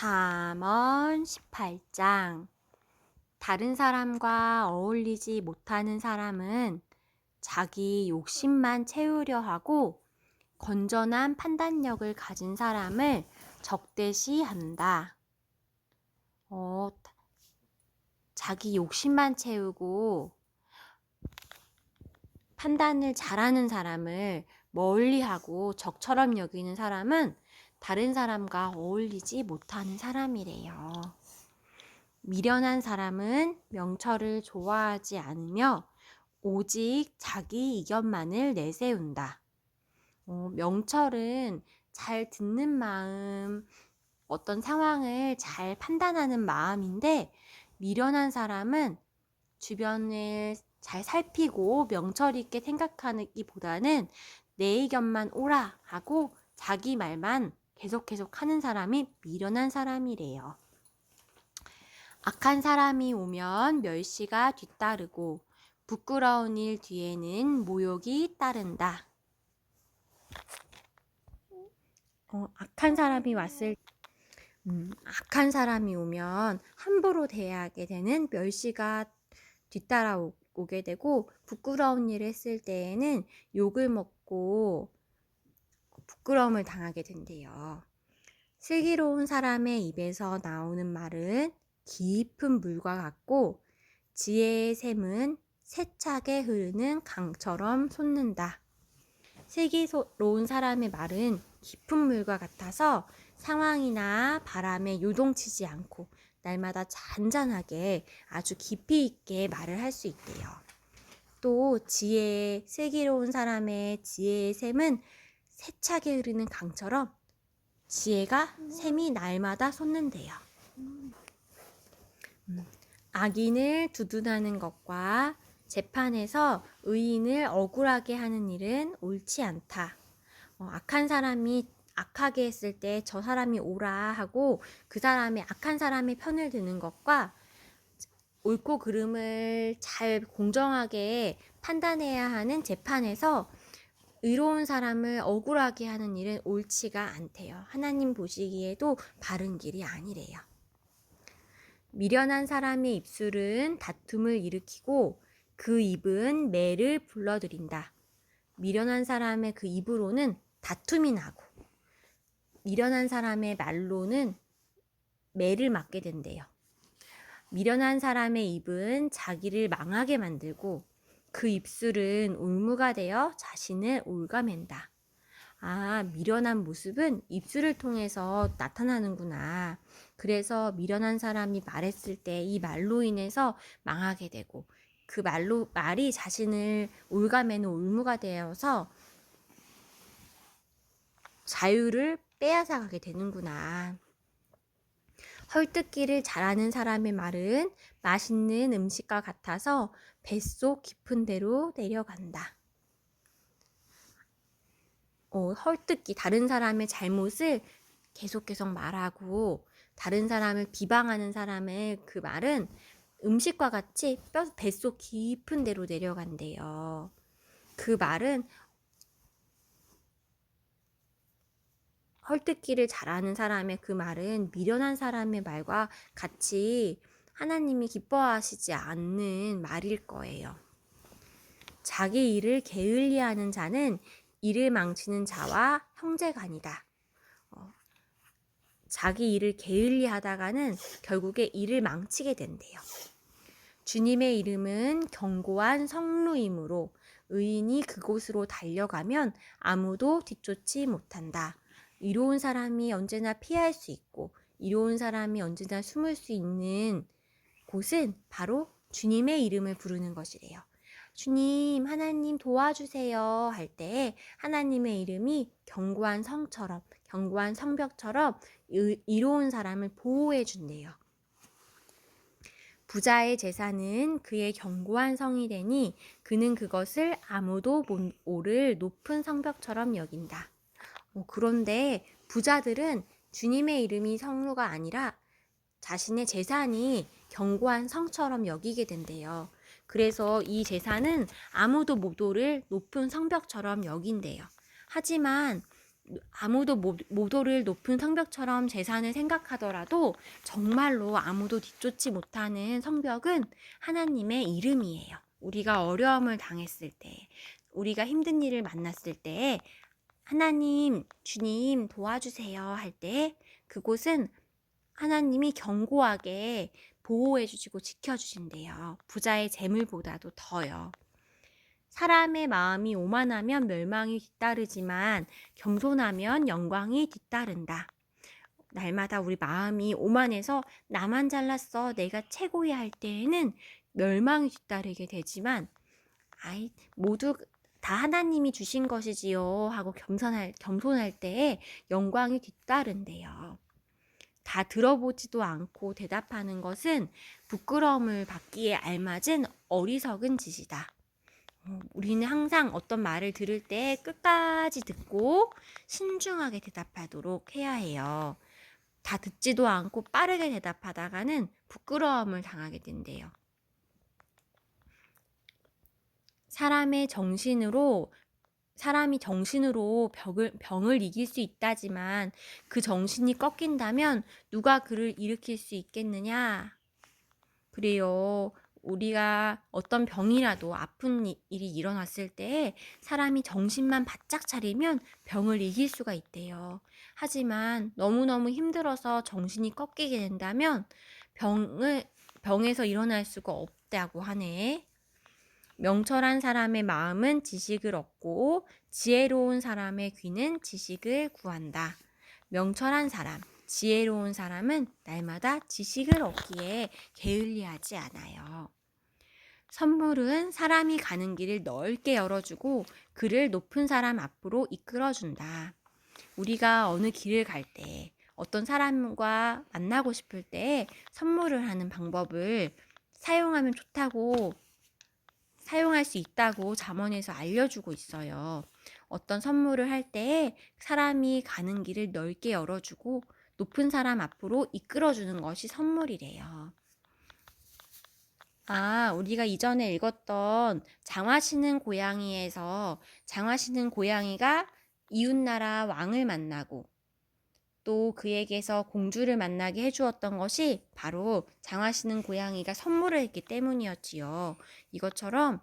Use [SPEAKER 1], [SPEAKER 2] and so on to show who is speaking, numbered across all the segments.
[SPEAKER 1] 잠언 18장. 다른 사람과 어울리지 못하는 사람은 자기 욕심만 채우려 하고 건전한 판단력을 가진 사람을 적대시한다. 자기 욕심만 채우고 판단을 잘하는 사람을 멀리하고 적처럼 여기는 사람은 다른 사람과 어울리지 못하는 사람이래요. 미련한 사람은 명철을 좋아하지 않으며 오직 자기 이견만을 내세운다. 명철은 잘 듣는 마음, 어떤 상황을 잘 판단하는 마음인데, 미련한 사람은 주변을 잘 살피고 명철 있게 생각하기보다는 내 의견만 옳아 하고 자기 말만 계속 하는 사람이 미련한 사람이래요. 악한 사람이 오면 멸시가 뒤따르고 부끄러운 일 뒤에는 모욕이 따른다. 악한 사람이 오면 함부로 대하게 되는 멸시가 뒤따라오게 되고, 부끄러운 일을 했을 때에는 욕을 먹고 부끄러움을 당하게 된대요. 슬기로운 사람의 입에서 나오는 말은 깊은 물과 같고 지혜의 샘은 세차게 흐르는 강처럼 솟는다. 슬기로운 사람의 말은 깊은 물과 같아서 상황이나 바람에 요동치지 않고 날마다 잔잔하게 아주 깊이 있게 말을 할 수 있대요. 또 슬기로운 사람의 지혜의 샘은 세차게 흐르는 강처럼 지혜가 샘이 날마다 솟는대요. 악인을 두둔하는 것과 재판에서 의인을 억울하게 하는 일은 옳지 않다. 악한 사람이 악하게 했을 때 저 사람이 옳아 하고 그 사람의 악한 사람의 편을 드는 것과 옳고 그름을 잘 공정하게 판단해야 하는 재판에서 의로운 사람을 억울하게 하는 일은 옳지가 않대요. 하나님 보시기에도 바른 길이 아니래요. 미련한 사람의 입술은 다툼을 일으키고 그 입은 매를 불러들인다. 미련한 사람의 그 입으로는 다툼이 나고 미련한 사람의 말로는 매를 맞게 된대요. 미련한 사람의 입은 자기를 망하게 만들고 그 입술은 올무가 되어 자신을 올가맨다. 미련한 모습은 입술을 통해서 나타나는구나. 그래서 미련한 사람이 말했을 때 이 말로 인해서 망하게 되고 그 말이 자신을 올가매는 올무가 되어서 자유를 빼앗아가게 되는구나. 헐뜯기를 잘하는 사람의 말은 맛있는 음식과 같아서 뱃속 깊은 데로 내려간다. 헐뜯기, 다른 사람의 잘못을 계속 말하고 다른 사람을 비방하는 사람의 그 말은 음식과 같이 뱃속 깊은 데로 내려간대요. 그 말은 헐뜯기를 잘하는 사람의 그 말은 미련한 사람의 말과 같이 하나님이 기뻐하시지 않는 말일 거예요. 자기 일을 게을리하는 자는 일을 망치는 자와 형제간이다. 자기 일을 게을리하다가는 결국에 일을 망치게 된대요. 주님의 이름은 견고한 성루이므로 의인이 그곳으로 달려가면 아무도 뒤쫓지 못한다. 이로운 사람이 언제나 피할 수 있고 이로운 사람이 언제나 숨을 수 있는 곳은 바로 주님의 이름을 부르는 것이래요. 주님, 하나님 도와주세요 할 때 하나님의 이름이 견고한 성처럼, 견고한 성벽처럼 이로운 사람을 보호해 준대요. 부자의 재산은 그의 견고한 성이 되니 그는 그것을 아무도 못 오를 높은 성벽처럼 여긴다. 그런데 부자들은 주님의 이름이 성루가 아니라 자신의 재산이 견고한 성처럼 여기게 된대요. 그래서 이 재산은 아무도 못 오를 높은 성벽처럼 여긴대요. 하지만 아무도 못 오를 높은 성벽처럼 재산을 생각하더라도 정말로 아무도 뒤쫓지 못하는 성벽은 하나님의 이름이에요. 우리가 어려움을 당했을 때, 우리가 힘든 일을 만났을 때 하나님, 주님 도와주세요 할 때 그곳은 하나님이 견고하게 보호해 주시고 지켜 주신대요. 부자의 재물보다도 더요. 사람의 마음이 오만하면 멸망이 뒤따르지만 겸손하면 영광이 뒤따른다. 날마다 우리 마음이 오만해서 나만 잘났어, 내가 최고야 할 때에는 멸망이 뒤따르게 되지만 모두 다 하나님이 주신 것이지요 하고 겸손할 때에 영광이 뒤따른대요. 다 들어보지도 않고 대답하는 것은 부끄러움을 받기에 알맞은 어리석은 짓이다. 우리는 항상 어떤 말을 들을 때 끝까지 듣고 신중하게 대답하도록 해야 해요. 다 듣지도 않고 빠르게 대답하다가는 부끄러움을 당하게 된대요. 사람이 정신으로 병을 이길 수 있다지만 그 정신이 꺾인다면 누가 그를 일으킬 수 있겠느냐? 그래요. 우리가 어떤 병이라도 아픈 일이 일어났을 때 사람이 정신만 바짝 차리면 병을 이길 수가 있대요. 하지만 너무너무 힘들어서 정신이 꺾이게 된다면 병에서 일어날 수가 없다고 하네. 명철한 사람의 마음은 지식을 얻고 지혜로운 사람의 귀는 지식을 구한다. 명철한 사람, 지혜로운 사람은 날마다 지식을 얻기에 게을리하지 않아요. 선물은 사람이 가는 길을 넓게 열어주고 그를 높은 사람 앞으로 이끌어준다. 우리가 어느 길을 갈 때, 어떤 사람과 만나고 싶을 때 선물을 하는 방법을 사용하면 좋다고 사용할 수 있다고 잠언에서 알려주고 있어요. 어떤 선물을 할 때 사람이 가는 길을 넓게 열어주고 높은 사람 앞으로 이끌어주는 것이 선물이래요. 우리가 이전에 읽었던 장화시는 고양이에서 장화시는 고양이가 이웃나라 왕을 만나고 또 그에게서 공주를 만나게 해주었던 것이 바로 장화시는 고양이가 선물을 했기 때문이었지요. 이것처럼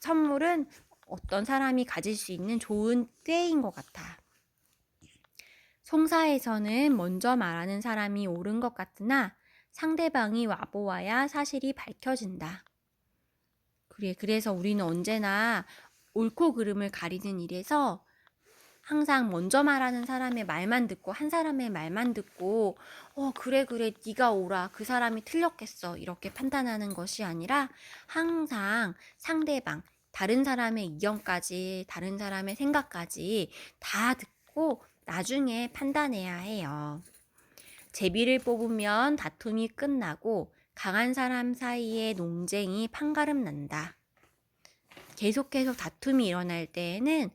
[SPEAKER 1] 선물은 어떤 사람이 가질 수 있는 좋은 꾀인 것 같아. 송사에서는 먼저 말하는 사람이 옳은 것 같으나 상대방이 와보아야 사실이 밝혀진다. 그래서 우리는 언제나 옳고 그름을 가리는 일에서 항상 먼저 말하는 사람의 말만 듣고 한 사람의 말만 듣고 그래 네가 옳아, 그 사람이 틀렸겠어 이렇게 판단하는 것이 아니라 항상 상대방, 다른 사람의 의견까지, 다른 사람의 생각까지 다 듣고 나중에 판단해야 해요. 제비를 뽑으면 다툼이 끝나고 강한 사람 사이에 논쟁이 판가름 난다. 계속 다툼이 일어날 때에는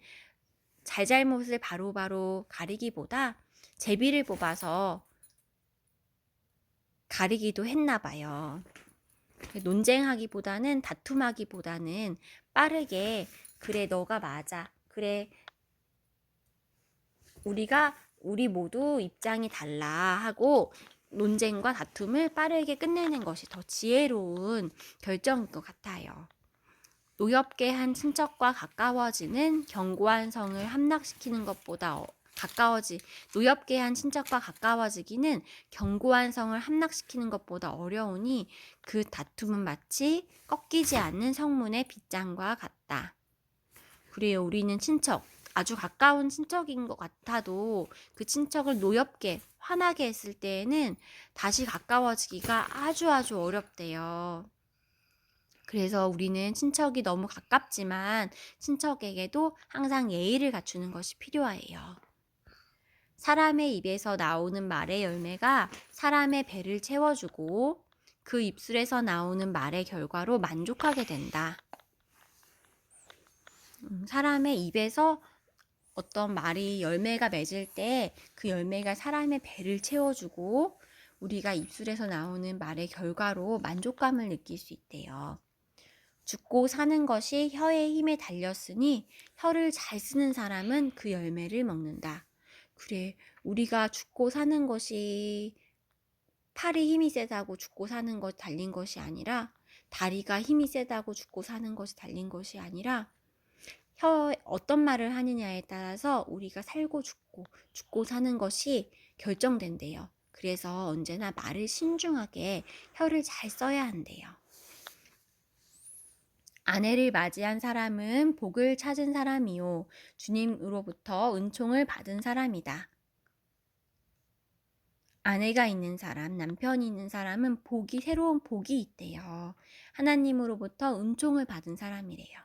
[SPEAKER 1] 잘잘못을 바로바로 가리기보다 제비를 뽑아서 가리기도 했나 봐요. 논쟁하기보다는 다툼하기보다는 빠르게 그래 너가 맞아. 그래 우리 모두 입장이 달라 하고 논쟁과 다툼을 빠르게 끝내는 것이 더 지혜로운 결정인 것 같아요. 노엽게 한 친척과 가까워지는 견고한 성을 함락시키는 것보다 노엽게 한 친척과 가까워지기는 견고한 성을 함락시키는 것보다 어려우니 그 다툼은 마치 꺾이지 않는 성문의 빗장과 같다. 그래요. 우리는 아주 가까운 친척인 것 같아도 그 친척을 노엽게, 화나게 했을 때에는 다시 가까워지기가 아주 어렵대요. 그래서 우리는 친척이 너무 가깝지만 친척에게도 항상 예의를 갖추는 것이 필요해요. 사람의 입에서 나오는 말의 열매가 사람의 배를 채워주고 그 입술에서 나오는 말의 결과로 만족하게 된다. 사람의 입에서 어떤 말이 열매가 맺을 때 그 열매가 사람의 배를 채워주고 우리가 입술에서 나오는 말의 결과로 만족감을 느낄 수 있대요. 죽고 사는 것이 혀의 힘에 달렸으니 혀를 잘 쓰는 사람은 그 열매를 먹는다. 그래, 우리가 죽고 사는 것이 팔이 힘이 세다고 죽고 사는 것 달린 것이 아니라, 다리가 힘이 세다고 죽고 사는 것이 달린 것이 아니라, 어떤 말을 하느냐에 따라서 우리가 살고 죽고 사는 것이 결정된대요. 그래서 언제나 말을 신중하게 혀를 잘 써야 한대요. 아내를 맞이한 사람은 복을 찾은 사람이요, 주님으로부터 은총을 받은 사람이다. 아내가 있는 사람, 남편이 있는 사람은 새로운 복이 있대요. 하나님으로부터 은총을 받은 사람이래요.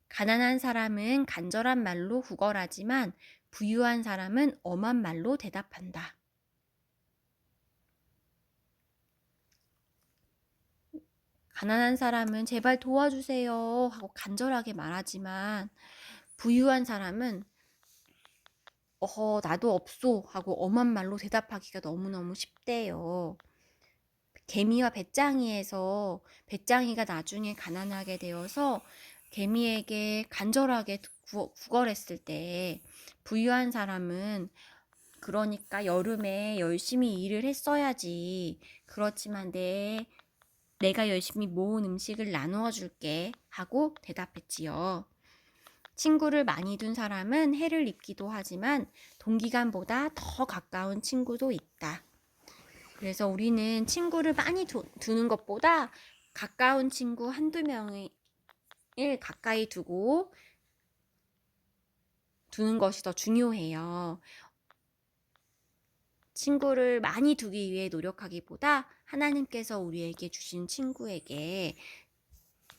[SPEAKER 1] 가난한 사람은 간절한 말로 구걸하지만 부유한 사람은 엄한 말로 대답한다. 가난한 사람은 제발 도와주세요 하고 간절하게 말하지만, 부유한 사람은 나도 없소 하고 엄한 말로 대답하기가 너무너무 쉽대요. 개미와 배짱이에서 배짱이가 나중에 가난하게 되어서 개미에게 간절하게 구걸했을 때, 부유한 사람은 그러니까 여름에 열심히 일을 했어야지. 그렇지만 내가 열심히 모은 음식을 나누어 줄게 하고 대답했지요. 친구를 많이 둔 사람은 해를 입기도 하지만 동기간보다 더 가까운 친구도 있다. 그래서 우리는 친구를 많이 두는 것보다 가까운 친구 한두 명을 가까이 두는 것이 더 중요해요. 친구를 많이 두기 위해 노력하기보다 하나님께서 우리에게 주신 친구에게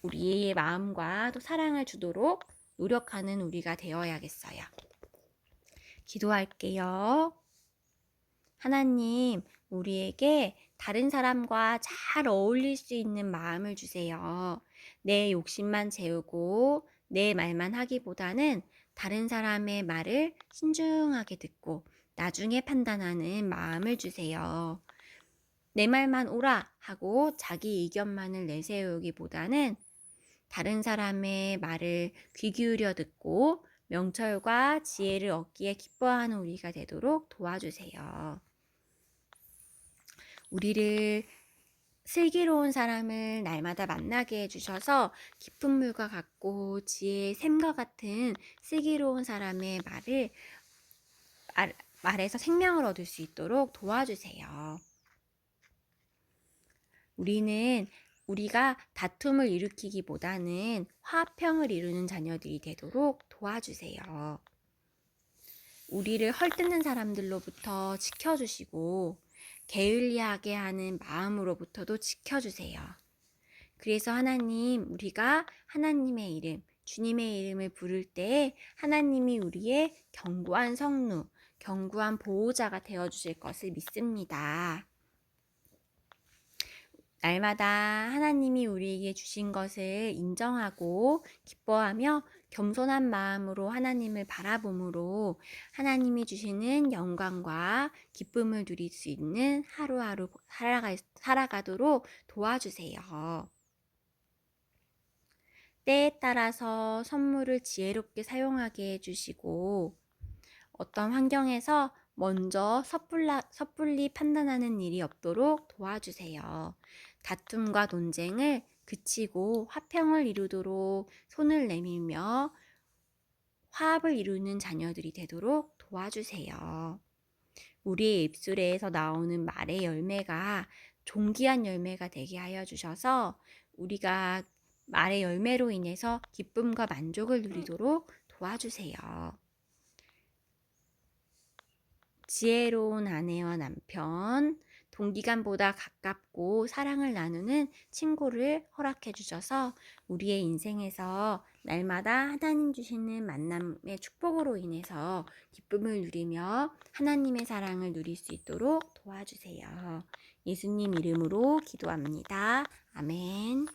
[SPEAKER 1] 우리의 마음과 또 사랑을 주도록 노력하는 우리가 되어야겠어요. 기도할게요. 하나님, 우리에게 다른 사람과 잘 어울릴 수 있는 마음을 주세요. 내 욕심만 채우고 내 말만 하기보다는 다른 사람의 말을 신중하게 듣고 나중에 판단하는 마음을 주세요. 내 말만 옳아 하고 자기 의견만을 내세우기보다는 다른 사람의 말을 귀 기울여 듣고 명철과 지혜를 얻기에 기뻐하는 우리가 되도록 도와주세요. 우리를 슬기로운 사람을 날마다 만나게 해주셔서 깊은 물과 같고 지혜의 샘과 같은 슬기로운 사람의 말에서 생명을 얻을 수 있도록 도와주세요. 우리가 다툼을 일으키기보다는 화평을 이루는 자녀들이 되도록 도와주세요. 우리를 헐뜯는 사람들로부터 지켜주시고 게을리하게 하는 마음으로부터도 지켜주세요. 그래서 하나님, 우리가 하나님의 이름, 주님의 이름을 부를 때 하나님이 우리의 견고한 성루, 견고한 보호자가 되어주실 것을 믿습니다. 날마다 하나님이 우리에게 주신 것을 인정하고 기뻐하며 겸손한 마음으로 하나님을 바라봄으로 하나님이 주시는 영광과 기쁨을 누릴 수 있는 하루하루 살아가도록 도와주세요. 때에 따라서 선물을 지혜롭게 사용하게 해주시고 어떤 환경에서 먼저 섣불리 판단하는 일이 없도록 도와주세요. 다툼과 논쟁을 그치고 화평을 이루도록 손을 내밀며 화합을 이루는 자녀들이 되도록 도와주세요. 우리의 입술에서 나오는 말의 열매가 존귀한 열매가 되게 하여 주셔서 우리가 말의 열매로 인해서 기쁨과 만족을 누리도록 도와주세요. 지혜로운 아내와 남편, 동기간보다 가깝고 사랑을 나누는 친구를 허락해 주셔서 우리의 인생에서 날마다 하나님 주시는 만남의 축복으로 인해서 기쁨을 누리며 하나님의 사랑을 누릴 수 있도록 도와주세요. 예수님 이름으로 기도합니다. 아멘.